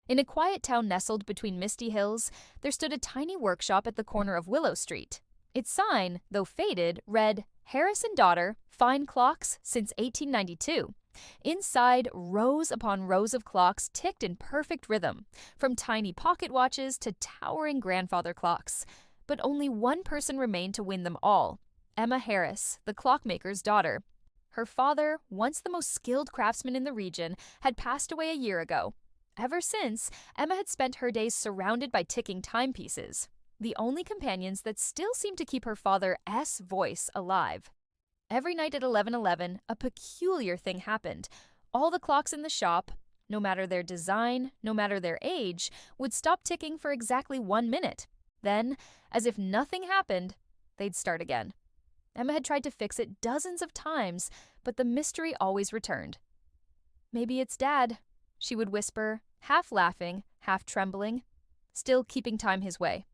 In a quiet town nestled between misty hills, there stood a tiny workshop at the corner of Willow Street. Its sign, though faded, read, "Harris and Daughter, Fine Clocks since 1892. Inside, rows upon rows of clocks ticked in perfect rhythm, from tiny pocket watches to towering grandfather clocks. But only one person remained to win them all: Emma Harris, the clockmaker's daughter. Her father, once the most skilled craftsman in the region, had passed away a year ago. Ever since, Emma had spent her days surrounded by ticking timepieces, the only companions that still seemed to keep her father's voice alive. Every night at 11:11, a peculiar thing happened. All the clocks in the shop, no matter their design, no matter their age, would stop ticking for exactly 1 minute. Then, as if nothing happened, they'd start again. Emma had tried to fix it dozens of times, but the mystery always returned. "Maybe it's Dad," she would whisper, half laughing, half trembling, still keeping time his way.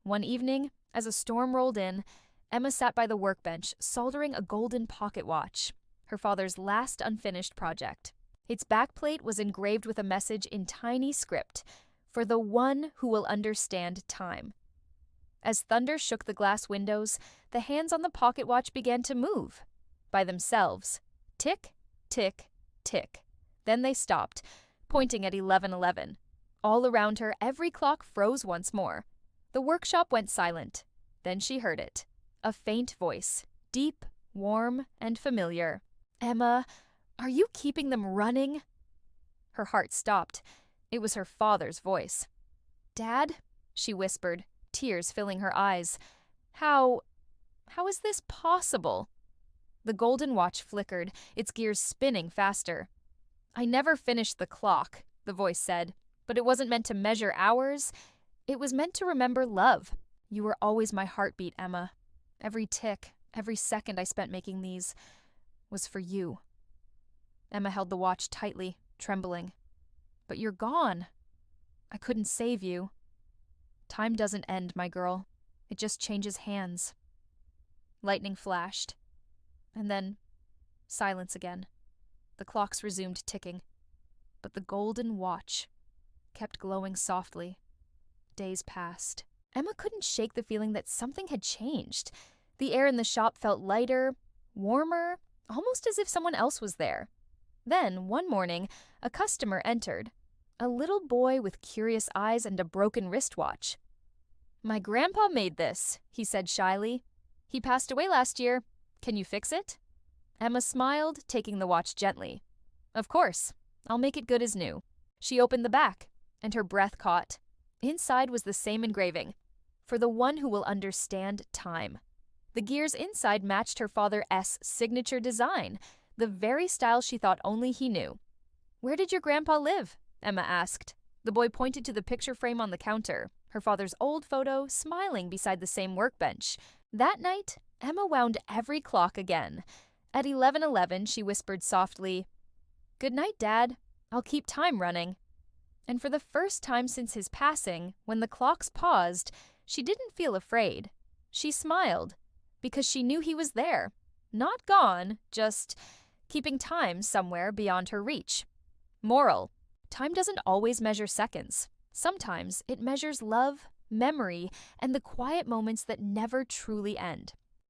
One evening, as a storm rolled in, Emma sat by the workbench, soldering a golden pocket watch, her father's last unfinished project. Its backplate was engraved with a message in tiny script, "For the one who will understand time." As thunder shook the glass windows, the hands on the pocket watch began to move. By themselves. Tick, tick, tick. Then they stopped, pointing at 11:11. All around her, every clock froze once more. The workshop went silent. Then she heard it. A faint voice, deep, warm, and familiar. "Emma, are you keeping them running?" Her heart stopped. It was her father's voice. "Dad," she whispered, tears filling her eyes. How is this possible?" The golden watch flickered, its gears spinning faster. "I never finished the clock," the voice said, "but it wasn't meant to measure hours. It was meant to remember love. You were always my heartbeat, Emma. Every tick, every second I spent making these was for you." Emma held the watch tightly, trembling. "But you're gone. I couldn't save you. Time doesn't end, my girl. It just changes hands." Lightning flashed. And then silence again. The clocks resumed ticking. But the golden watch kept glowing softly. Days passed. Emma couldn't shake the feeling that something had changed. The air in the shop felt lighter, warmer, almost as if someone else was there. Then, one morning, a customer entered. A little boy with curious eyes and a broken wristwatch. "My grandpa made this," he said shyly. "He passed away last year. Can you fix it?" Emma smiled, taking the watch gently. "Of course. I'll make it good as new." She opened the back, and her breath caught. Inside was the same engraving: "For the one who will understand time." The gears inside matched her father's signature design, the very style she thought only he knew. "Where did your grandpa live?" Emma asked. The boy pointed to the picture frame on the counter, her father's old photo smiling beside the same workbench. That night, Emma wound every clock again. At 11:11, she whispered softly, "Good night, Dad. I'll keep time running." And for the first time since his passing, when the clocks paused, she didn't feel afraid. She smiled, because she knew he was there. Not gone, just keeping time somewhere beyond her reach. Moral: time doesn't always measure seconds. Sometimes it measures love, memory, and the quiet moments that never truly end.